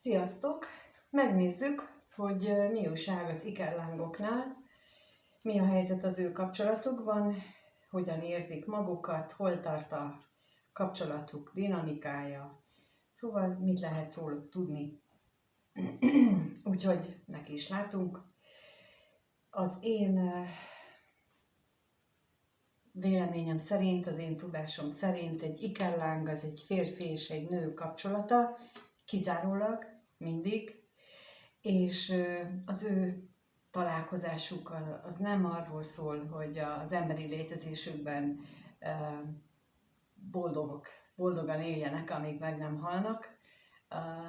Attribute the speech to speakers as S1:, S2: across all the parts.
S1: Sziasztok! Megnézzük, hogy mi újság az ikerlángoknál, mi a helyzet az ő kapcsolatukban, hogyan érzik magukat, hol tart a kapcsolatuk dinamikája, szóval mit lehet róluk tudni. Úgyhogy neki is látunk. Az én véleményem szerint, az én tudásom szerint egy ikerláng az egy férfi és egy nő kapcsolata, kizárólag, mindig, és az ő találkozásuk az nem arról szól, hogy az emberi létezésükben boldogan éljenek, amíg meg nem halnak,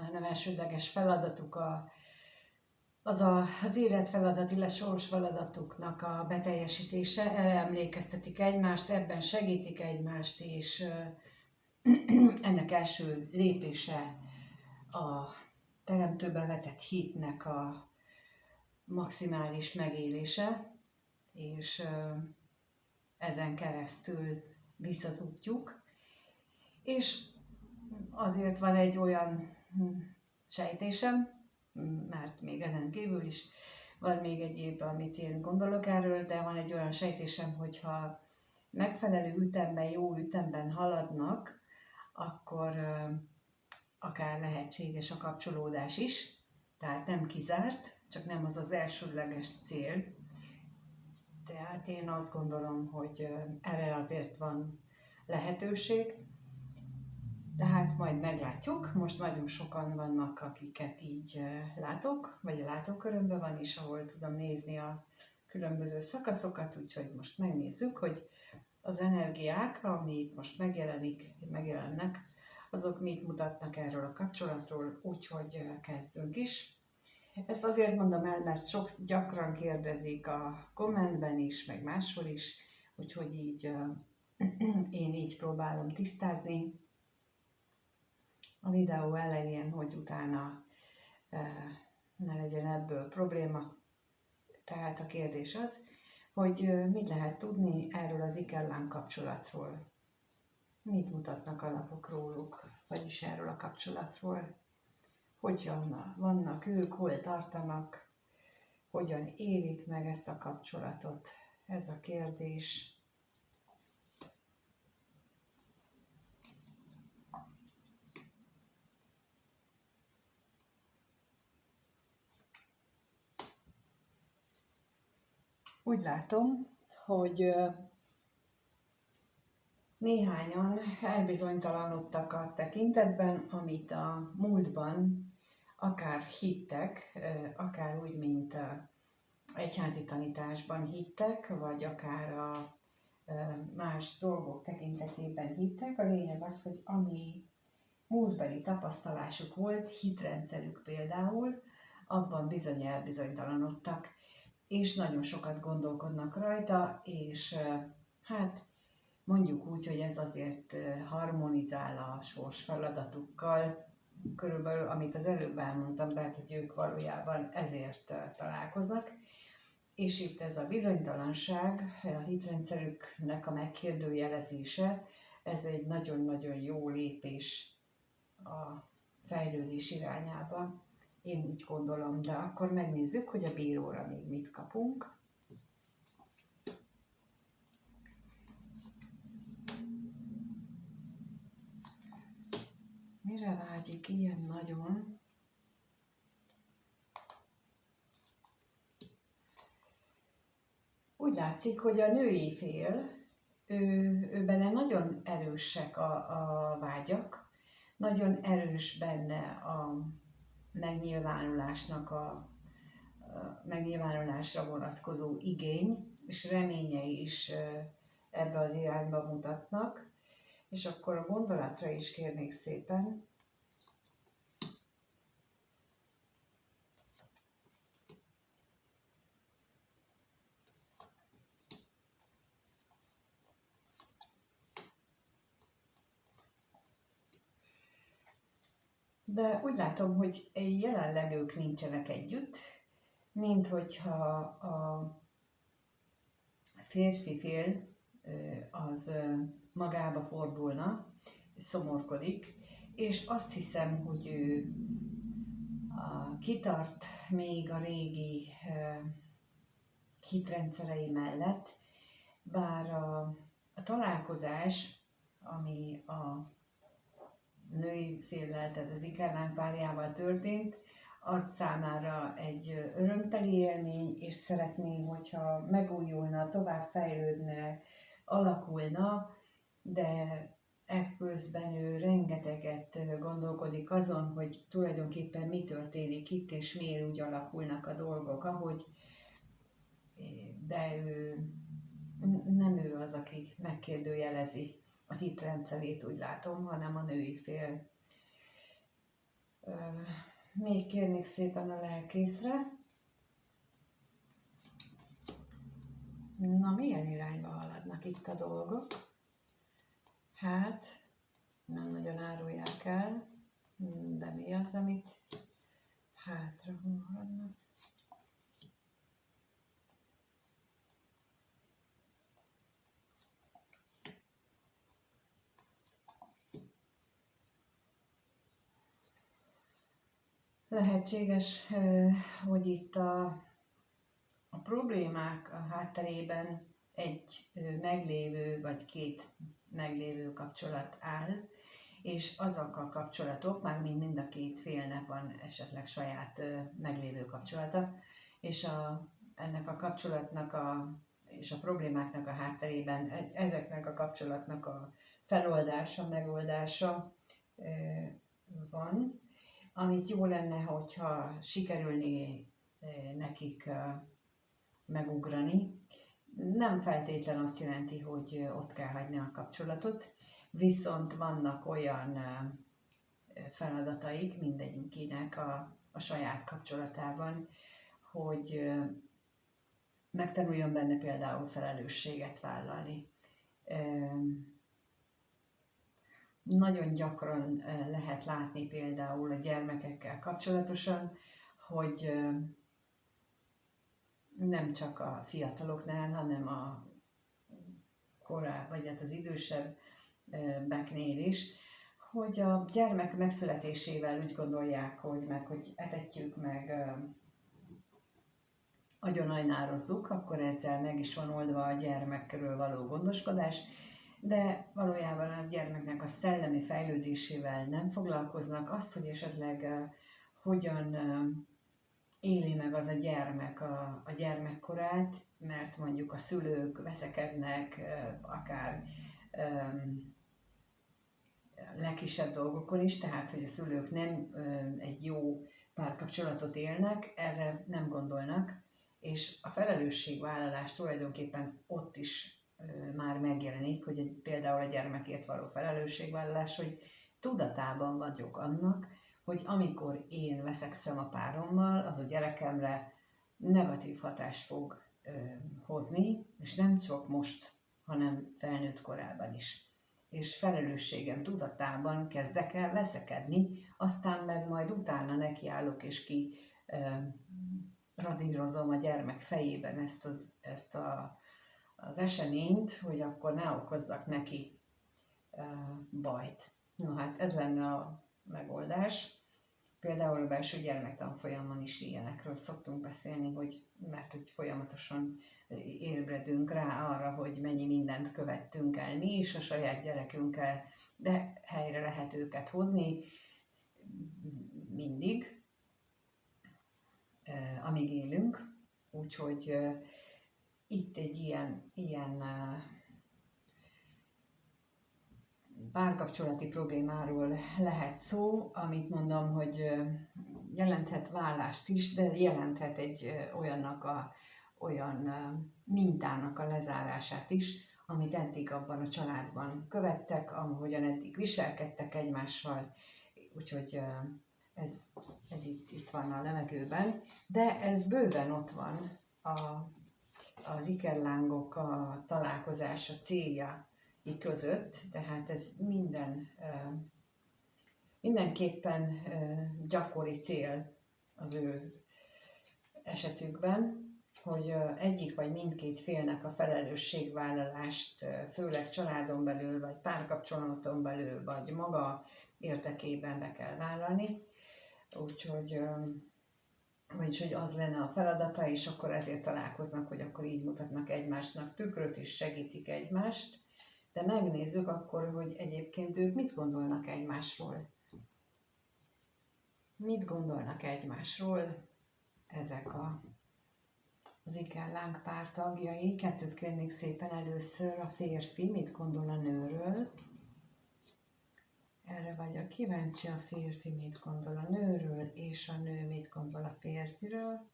S1: hanem elsődleges feladatuk az életfeladat, illetve sors feladatuknak a beteljesítése, erre emlékeztetik egymást, ebben segítik egymást, és ennek első lépése a teremtőben vetett hitnek a maximális megélése, és ezen keresztül visz az útjuk. És azért van egy olyan sejtésem, mert még ezen kívül is van még egyéb, amit én gondolok erről, de van egy olyan sejtésem, hogyha megfelelő ütemben, jó ütemben haladnak, akkor akár lehetséges a kapcsolódás is, tehát nem kizárt, csak nem az az elsődleges cél. Tehát én azt gondolom, hogy erre azért van lehetőség. Tehát majd meglátjuk. Most nagyon sokan vannak, akiket így látok, vagy a látókörömben van is, ahol tudom nézni a különböző szakaszokat, úgyhogy most megnézzük, hogy az energiák, ami itt most megjelennek, azok mit mutatnak erről a kapcsolatról, úgyhogy kezdünk is. Ezt azért mondom el, mert gyakran kérdezik a kommentben is, meg máshol is, úgyhogy így én így próbálom tisztázni a videó elején, hogy utána ne legyen ebből probléma. Tehát a kérdés az, hogy mit lehet tudni erről az ikerláng kapcsolatról. Mit mutatnak a lapok róluk, vagyis erről a kapcsolatról. Hogyan vannak ők, hol tartanak, hogyan élik meg ezt a kapcsolatot. Ez a kérdés. Úgy látom, hogy néhányan elbizonytalanodtak a tekintetben, amit a múltban akár hittek, akár úgy, mint egyházi tanításban hittek, vagy akár a más dolgok tekintetében hittek. A lényeg az, hogy ami múltbeli tapasztalásuk volt, hitrendszerük például, abban bizony elbizonytalanodtak, és nagyon sokat gondolkodnak rajta, és hát mondjuk úgy, hogy ez azért harmonizál a sors feladatukkal, körülbelül, amit az előbb elmondtam, tehát, hogy ők valójában ezért találkoznak. És itt ez a bizonytalanság, a hitrendszerüknek a megkérdőjelezése, ez egy nagyon-nagyon jó lépés a fejlődés irányába. Én úgy gondolom, de akkor megnézzük, hogy a bíróra még mit kapunk. Mire vágyik ilyen nagyon? Úgy látszik, hogy a női fél, ő benne nagyon erősek a vágyak, nagyon erős benne a megnyilvánulásra vonatkozó igény, és reményei is ebbe az irányba mutatnak. És akkor a gondolatra is kérnék szépen. De úgy látom, hogy jelenleg ők nincsenek együtt, mint hogyha a férfi fél az magába fordulna, szomorkodik, és azt hiszem, hogy ő kitart még a régi hitrendszerei mellett, bár a találkozás, ami a női féllel, tehát az ikerláng párjával történt, az számára egy örömteli élmény, és szeretné, hogyha megújulna, tovább fejlődne, alakulna, de ekközben ő rengeteget gondolkodik azon, hogy tulajdonképpen mi történik itt, és miért úgy alakulnak a dolgok, ahogy, de nem ő az, aki megkérdőjelezi a hitrendszerét, úgy látom, hanem a női fél. Még kérnék szépen a lelkészre. Na, milyen irányba haladnak itt a dolgok? Hát, nem nagyon árulják el, de mi az, amit hátra haladnak? Lehetséges, hogy itt a problémák a hátterében egy meglévő vagy két meglévő kapcsolat áll, és azok a kapcsolatok, már mind a két félnek van esetleg saját meglévő kapcsolata, és ennek a kapcsolatnak és a problémáknak a hátterében ezeknek a kapcsolatnak a feloldása, megoldása van, amit jó lenne, hogyha sikerülné nekik megugrani. Nem feltétlen azt jelenti, hogy ott kell hagyni a kapcsolatot, viszont vannak olyan feladataik mindegyikének a saját kapcsolatában, hogy megtanuljon benne például felelősséget vállalni. Nagyon gyakran lehet látni például a gyermekekkel kapcsolatosan, hogy nem csak a fiataloknál, hanem a vagy hát az idősebbeknél is, hogy a gyermek megszületésével úgy gondolják, hogy etetjük meg, agyonajnározzuk, akkor ezzel meg is van oldva a gyermekről való gondoskodás, de valójában a gyermeknek a szellemi fejlődésével nem foglalkoznak, azt, hogy esetleg hogyan éli meg az a gyermek a gyermekkorát, mert mondjuk a szülők veszekednek, akár legkisebb dolgokon is, tehát hogy a szülők nem egy jó párkapcsolatot élnek, erre nem gondolnak, és a felelősségvállalás tulajdonképpen ott is már megjelenik, hogy például a gyermekért való felelősségvállalás, hogy tudatában vagyok annak, hogy amikor én veszekszem a párommal, az a gyerekemre negatív hatást fog hozni, és nem csak most, hanem felnőtt korában is. És felelősségem tudatában kezdek el veszekedni, aztán meg majd utána nekiállok és ki radírozom a gyermek fejében ezt az eseményt, hogy akkor ne okozzak neki bajt. No hát ez lenne a megoldás. Például a belső gyermektanfolyamon is ilyenekről szoktunk beszélni, mert hogy folyamatosan ébredünk rá arra, hogy mennyi mindent követtünk el mi is a saját gyerekünkkel, de helyre lehet őket hozni mindig, amíg élünk. Úgyhogy itt egy ilyen párkapcsolati problémáról lehet szó, amit mondom, hogy jelenthet vállást is, de jelenthet egy olyan mintának a lezárását is, amit eddig abban a családban követtek, ahogyan eddig viselkedtek egymással, úgyhogy ez itt van a levegőben, de ez bőven ott van az ikerlángok a találkozása célja között, tehát ez mindenképpen gyakori cél az ő esetükben, hogy egyik vagy mindkét félnek a felelősségvállalást, főleg családon belül, vagy párkapcsolaton belül, vagy maga érdekében be kell vállalni. Úgyhogy, vagyis hogy az lenne a feladata, és akkor ezért találkoznak, hogy akkor így mutatnak egymásnak tükröt, és segítik egymást. De megnézzük akkor, hogy egyébként ők mit gondolnak egymásról. Mit gondolnak egymásról ezek az ikerláng pár tagjai? Kettőt kérnék szépen először. A férfi mit gondol a nőről? Erre vagyok kíváncsi, a férfi mit gondol a nőről, és a nő mit gondol a férfiről.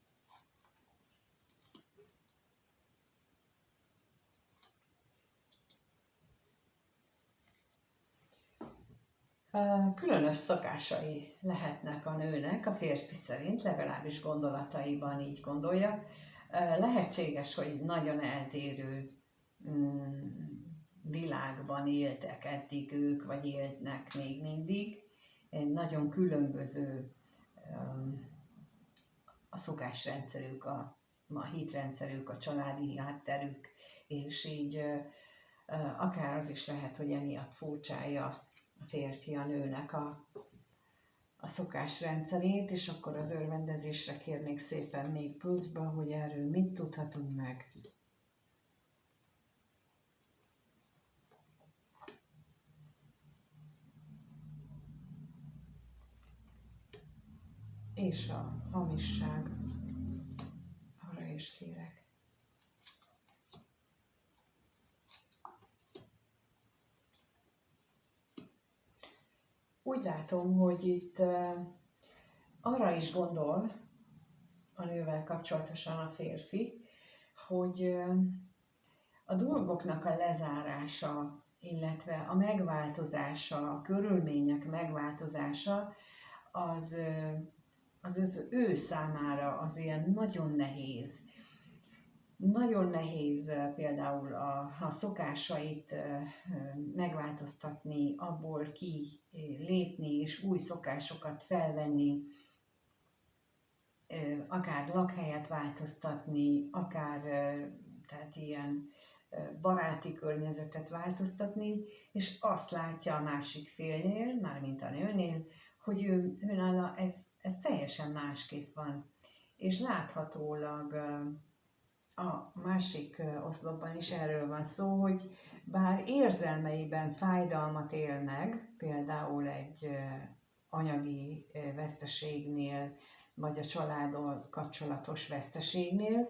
S1: Különös szokásai lehetnek a nőnek, a férfi szerint, legalábbis gondolataiban így gondolja. Lehetséges, hogy nagyon eltérő világban éltek eddig ők, vagy élnek még mindig. Nagyon különböző a szokásrendszerük, a hitrendszerük, a családi hátterük, és így akár az is lehet, hogy emiatt furcsálja a férfi a nőnek a szokásrendszerét, és akkor az örvendezésre kérnék szépen még pluszba, hogy erről mit tudhatunk meg. És a hamisság, arra is kérek. Úgy látom, hogy itt arra is gondol a nővel kapcsolatosan a férfi, hogy a dolgoknak a lezárása, illetve a megváltozása, a körülmények megváltozása az ő számára az ilyen nagyon nehéz. Nagyon nehéz például a szokásait megváltoztatni, abból kilépni és új szokásokat felvenni, akár lakhelyet változtatni, akár tehát ilyen baráti környezetet változtatni, és azt látja a másik félnél, mármint a nőnél, hogy őnála ez teljesen másképp van. És láthatólag a másik oszlopban is erről van szó, hogy bár érzelmeiben fájdalmat él meg, például egy anyagi veszteségnél, vagy a családdal kapcsolatos veszteségnél,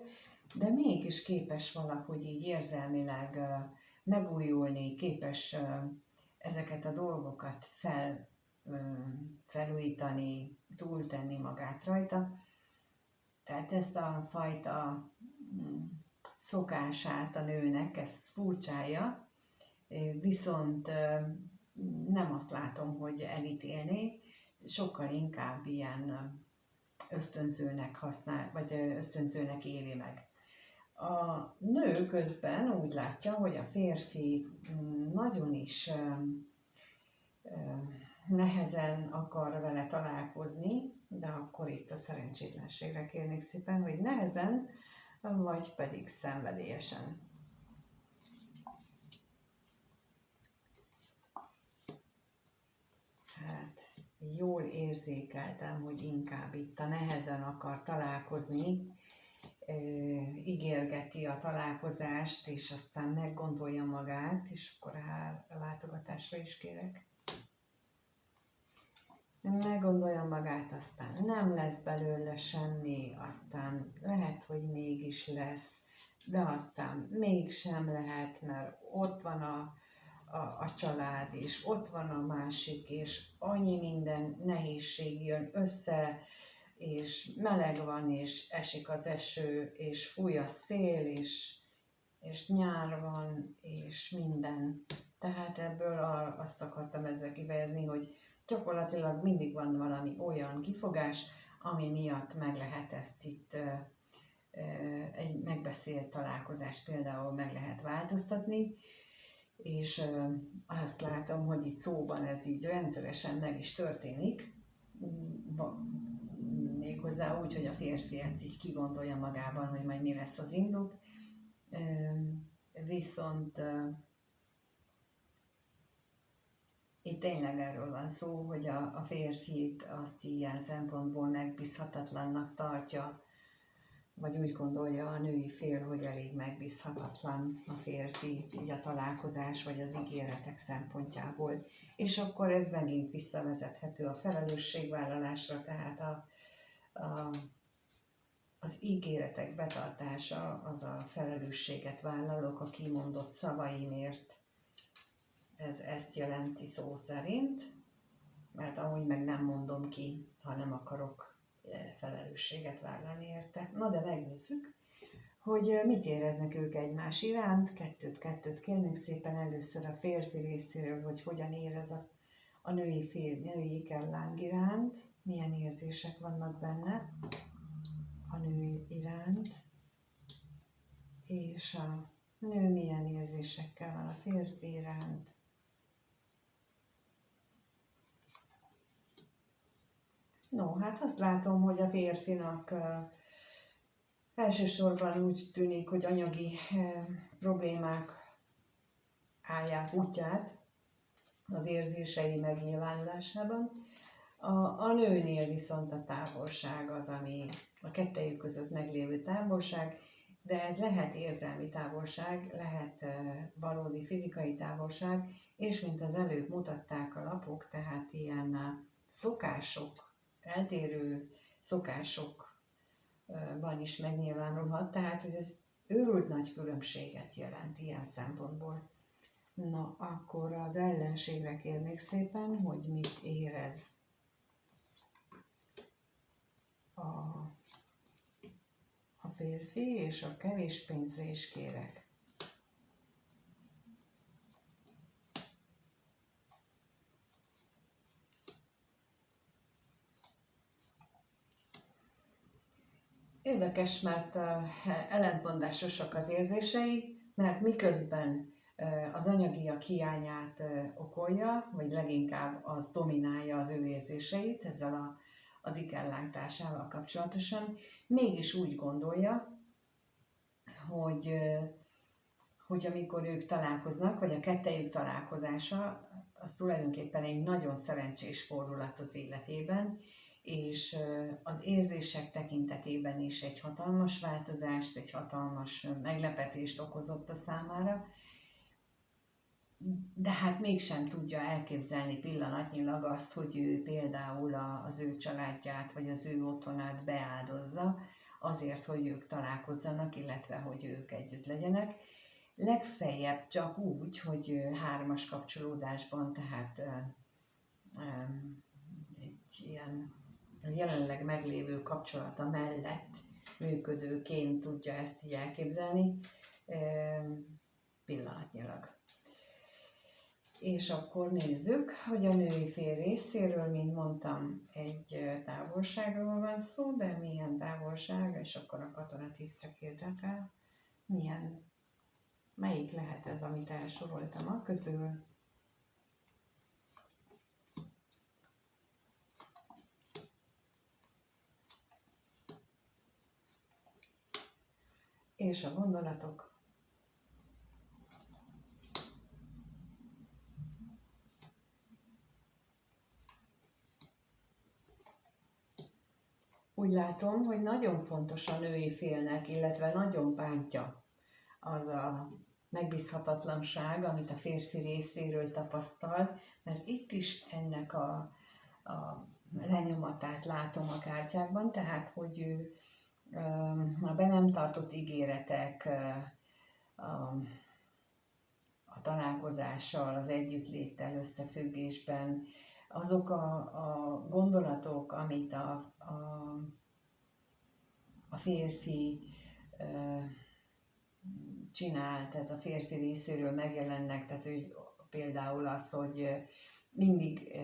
S1: de mégis képes valahogy így érzelmileg megújulni, képes ezeket a dolgokat felújítani, túltenni magát rajta. Tehát ezt a fajta szokását a nőnek, ezt furcsája, viszont nem azt látom, hogy elítélné, sokkal inkább ilyen ösztönzőnek használ, vagy ösztönzőnek éli meg. A nő közben úgy látja, hogy a férfi nagyon is nehezen akar vele találkozni, de akkor itt a szerencsétlenségre kérnék szépen, hogy nehezen, vagy pedig szenvedélyesen. Hát jól érzékeltem, hogy inkább itt a nehezen akar találkozni, ígérgeti a találkozást, és aztán meggondolja magát, és akkor a látogatásra is kérek. Meggondolja magát, aztán nem lesz belőle semmi, aztán lehet, hogy mégis lesz, de aztán mégsem lehet, mert ott van a család, és ott van a másik, és annyi minden nehézség jön össze, és meleg van, és esik az eső, és fúj a szél, és nyár van, és minden. Tehát ebből azt akartam ezzel kifejezni, hogy gyakorlatilag mindig van valami olyan kifogás, ami miatt meg lehet ezt itt egy megbeszélt találkozást például meg lehet változtatni, és azt látom, hogy itt szóban ez így rendszeresen meg is történik, méghozzá úgy, hogy a férfi ezt így kigondolja magában, hogy majd mi lesz az indok, viszont itt tényleg erről van szó, hogy a férfit azt ilyen szempontból megbízhatatlannak tartja, vagy úgy gondolja a női fél, hogy elég megbízhatatlan a férfi, így a találkozás vagy az ígéretek szempontjából. És akkor ez megint visszavezethető a felelősségvállalásra, tehát az ígéretek betartása, az a felelősséget vállalok a kimondott szavaimért. Ez ezt jelenti szó szerint, mert amúgy meg nem mondom ki, ha nem akarok felelősséget vállalni érte. Na de megnézzük, hogy mit éreznek ők egymás iránt. Kettőt kérnék szépen először a férfi részéről, hogy hogyan érez a női ikerláng iránt, milyen érzések vannak benne a nő iránt, és a nő milyen érzésekkel van a férfi iránt. No, hát azt látom, hogy a férfinak elsősorban úgy tűnik, hogy anyagi problémák állják útját az érzései megnyilvánulásában. A nőnél viszont a távolság az, ami a kettejük között meglévő távolság, de ez lehet érzelmi távolság, lehet valódi fizikai távolság, és mint az előbb mutatták a lapok, tehát ilyen szokások, eltérő szokásokban is megnyilvánulhat, tehát hogy ez őrült nagy különbséget jelent ilyen szempontból. Na, akkor az ellenségre kérnék szépen, hogy mit érez a férfi, és a kevés pénzre is kérek. Érdekes, mert ellentmondásosak az érzései, mert miközben az anyagiak hiányát okolja, vagy leginkább az dominálja az ő érzéseit ezzel az ikerlántásával kapcsolatosan, mégis úgy gondolja, hogy amikor ők találkoznak, vagy a kettejük találkozása, az tulajdonképpen egy nagyon szerencsés fordulat az életében, és az érzések tekintetében is egy hatalmas változást, egy hatalmas meglepetést okozott a számára, de hát mégsem tudja elképzelni pillanatnyilag azt, hogy ő például az ő családját, vagy az ő otthonát beáldozza azért, hogy ők találkozzanak, illetve hogy ők együtt legyenek. Legfeljebb csak úgy, hogy hármas kapcsolódásban, tehát egy ilyen jelenleg meglévő kapcsolata mellett működőként tudja ezt így elképzelni pillanatnyilag. És akkor nézzük, hogy a női fél részéről, mint mondtam, egy távolságról van szó, de milyen távolság, és akkor a katonatisztre kértek el, melyik lehet ez, amit elsoroltam a közül. És a gondolatok. Úgy látom, hogy nagyon fontos a női félnek, illetve nagyon bántja az a megbízhatatlanság, amit a férfi részéről tapasztal, mert itt is ennek a lenyomatát látom a kártyákban, tehát hogy ő a be nem tartott ígéretek, a találkozással, az együttléttel összefüggésben, azok a gondolatok, amit a férfi csinál, tehát a férfi részéről megjelennek, tehát hogy például az, hogy mindig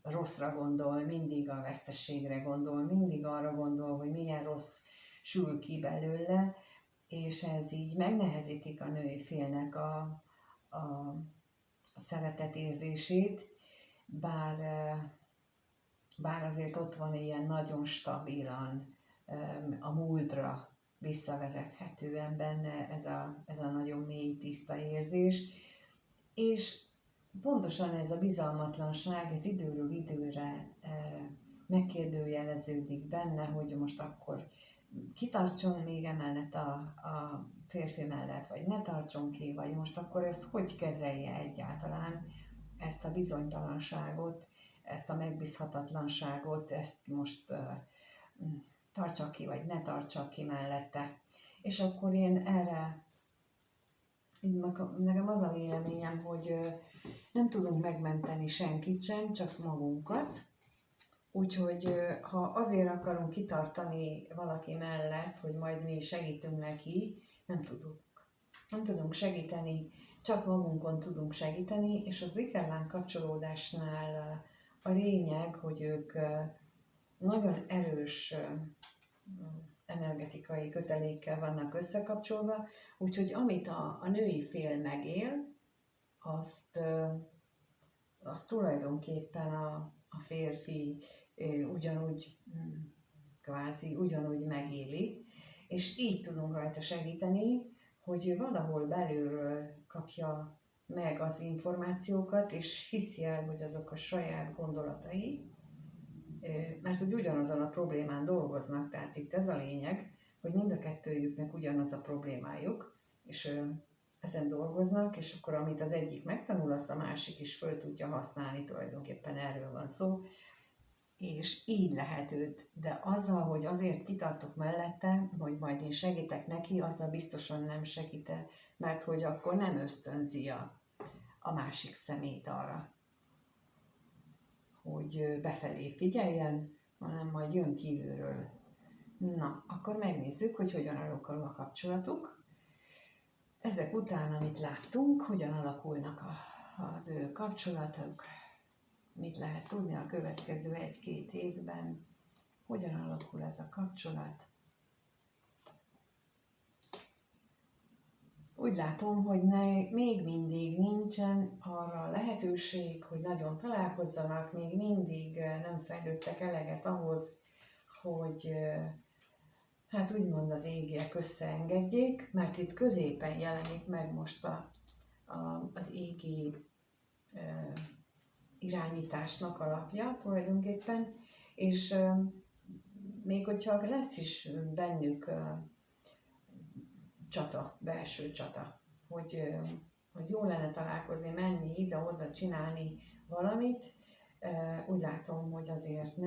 S1: rosszra gondol, mindig a veszteségre gondol, mindig arra gondol, hogy milyen rossz sül ki belőle, és ez így megnehezítik a női félnek a szeretetérzését, bár azért ott van ilyen nagyon stabilan a múltra visszavezethetően benne ez a nagyon mély, tiszta érzés, és pontosan ez a bizalmatlanság, ez időről időre megkérdőjeleződik benne, hogy most akkor kitartson még emellett a férfi mellett, vagy ne tartson ki, vagy most akkor ezt hogy kezelje egyáltalán, ezt a bizonytalanságot, ezt a megbízhatatlanságot, ezt most tartsa ki, vagy ne tartsa ki mellette. És akkor én erre, nekem az a véleményem, hogy nem tudunk megmenteni senkit sem, csak magunkat. Úgyhogy ha azért akarunk kitartani valaki mellett, hogy majd mi segítünk neki, nem tudunk. Nem tudunk segíteni, csak magunkon tudunk segíteni, és az ikerlán kapcsolódásnál a lényeg, hogy ők nagyon erős energetikai kötelékkel vannak összekapcsolva, úgyhogy amit a női fél megél, azt tulajdonképpen a férfi ugyanúgy, kvázi ugyanúgy megéli, és így tudunk rajta segíteni, hogy valahol belülről kapja meg az információkat, és hiszi el, hogy azok a saját gondolatai, mert hogy ugyanazon a problémán dolgoznak, tehát itt ez a lényeg, hogy mind a kettőjüknek ugyanaz a problémájuk, és ezen dolgoznak, és akkor amit az egyik megtanul, azt a másik is föl tudja használni, tulajdonképpen erről van szó, és így lehet őt. De azzal, hogy azért kitartok mellette, hogy majd én segítek neki, azzal biztosan nem segíte, mert hogy akkor nem ösztönzi a másik szemét arra, hogy befelé figyeljen, hanem majd jön kívülről. Na, akkor megnézzük, hogy hogyan alakul a kapcsolatuk. Ezek után, amit láttunk, hogyan alakulnak az ő kapcsolatok, mit lehet tudni a következő 1-2 hétben, hogyan alakul ez a kapcsolat. Úgy látom, hogy még mindig nincsen arra lehetőség, hogy nagyon találkozzanak, még mindig nem fejlődtek eleget ahhoz, hogy hát úgymond az égiek összeengedjék, mert itt középen jelenik meg most az égi irányításnak alapja tulajdonképpen, és még hogyha lesz is bennük csata, belső csata, hogy jó lenne találkozni, menni ide-oda, csinálni valamit, úgy látom, hogy azért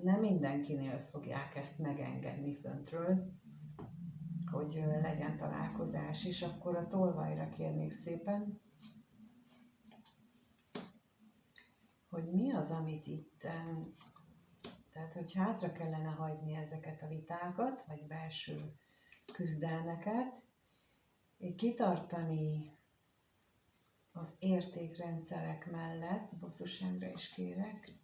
S1: nem mindenkinél fogják ezt megengedni föntről, hogy legyen találkozás, és akkor a tolvajra kérnék szépen, hogy mi az, amit itt, tehát hogy hátra kellene hagyni ezeket a vitákat, vagy belső küzdelmeket, kitartani az értékrendszerek mellett, Bosszus Endre is kérek,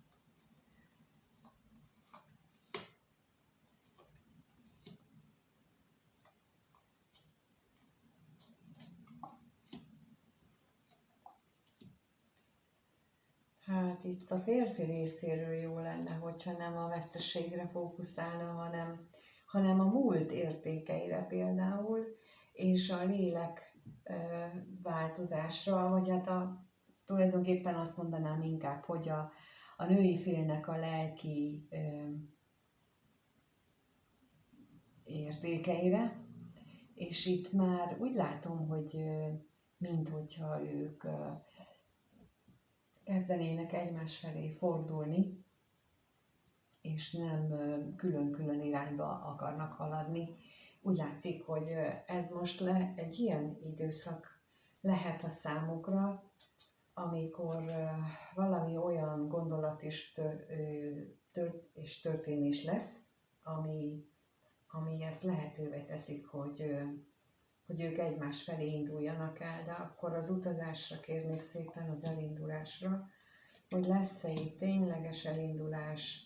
S1: hát itt a férfi részéről jó lenne, hogyha nem a veszteségre fókuszálna, hanem a múlt értékeire például, és a lélek változásra, vagy hát tulajdonképpen azt mondanám inkább, hogy a női félnek a lelki értékeire, és itt már úgy látom, hogy minthogyha ők kezdenének egymás felé fordulni, és nem külön-külön irányba akarnak haladni. Úgy látszik, hogy ez most egy ilyen időszak lehet a számukra, amikor valami olyan gondolat és történés lesz, ami ezt lehetővé teszik, hogy ők egymás felé induljanak el, de akkor az utazásra kérnék szépen, az elindulásra, hogy lesz-e itt tényleges elindulás,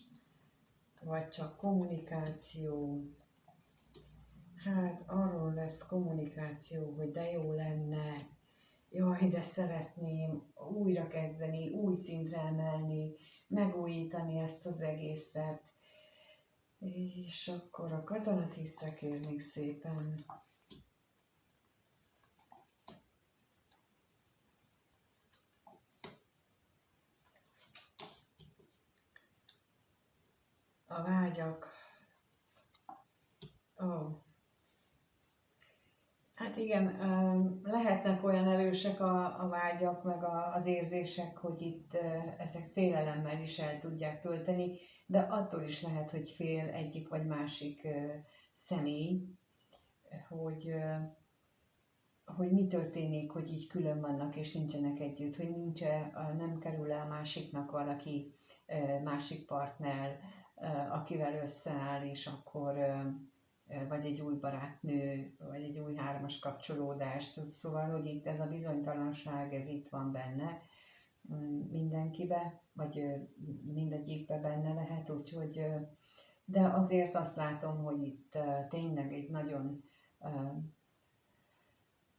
S1: vagy csak kommunikáció. Hát arról lesz kommunikáció, hogy de jó lenne, jaj, de szeretném újra kezdeni, új szintre emelni, megújítani ezt az egészet. És akkor a katonatisztre kérnék szépen. A vágyak. Hát igen, lehetnek olyan erősek a vágyak, meg az érzések, hogy itt ezek félelemmel is el tudják tölteni, de attól is lehet, hogy fél egyik vagy másik személy, hogy, hogy mi történik, hogy így külön vannak és nincsenek együtt, hogy nem kerül el másiknak valaki, másik partner, akivel összeáll, és akkor vagy egy új barátnő, vagy egy új hármas kapcsolódás. Szóval, hogy itt ez a bizonytalanság, ez itt van benne mindenkibe, vagy mindegyikbe benne lehet, úgyhogy, de azért azt látom, hogy itt tényleg egy nagyon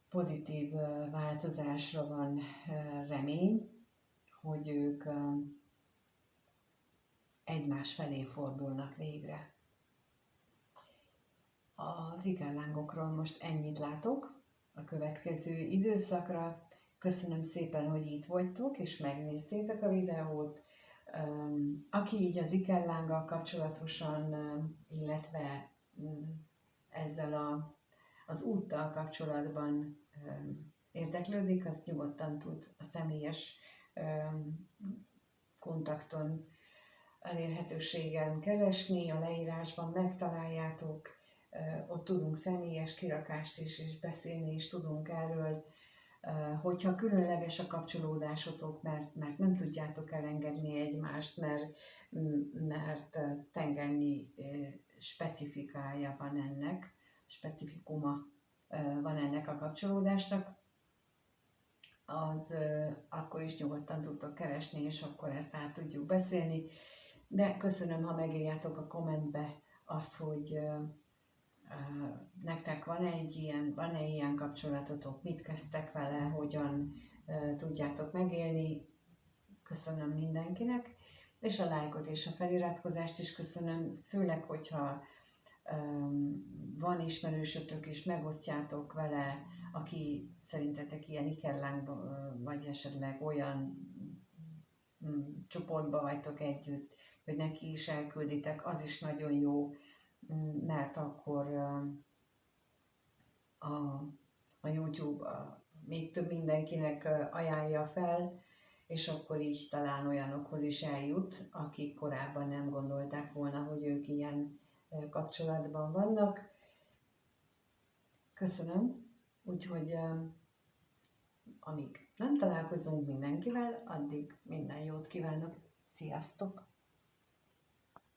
S1: pozitív változásra van remény, hogy ők egymás felé fordulnak végre. Az ikerlángokról most ennyit látok a következő időszakra. Köszönöm szépen, hogy itt vagytok és megnéztétek a videót. Aki így az ikerlánggal kapcsolatosan, illetve ezzel az úttal kapcsolatban érdeklődik, azt nyugodtan tud a személyes kontakton, elérhetőségen keresni, a leírásban megtaláljátok, ott tudunk személyes kirakást is, és beszélni is tudunk erről, hogyha különleges a kapcsolódásotok, mert nem tudjátok elengedni egymást, mert tengernyi specifikája van ennek, specifikuma van ennek a kapcsolódásnak, az akkor is nyugodtan tudtok keresni, és akkor ezt át tudjuk beszélni. De köszönöm, ha megírjátok a kommentbe azt, hogy nektek van-e ilyen kapcsolatotok, mit kezdtek vele, hogyan tudjátok megélni. Köszönöm mindenkinek, és a lájkot és a feliratkozást is köszönöm, főleg, hogyha van ismerősötök, és megosztjátok vele, aki szerintetek ilyen ikerlángban, vagy esetleg olyan csoportba vagytok együtt, hogy neki is elkülditek, az is nagyon jó, mert akkor a YouTube még több mindenkinek ajánlja fel, és akkor így talán olyanokhoz is eljut, akik korábban nem gondolták volna, hogy ők ilyen kapcsolatban vannak. Köszönöm, úgyhogy amíg nem találkozunk mindenkivel, addig minden jót kívánok. Sziasztok!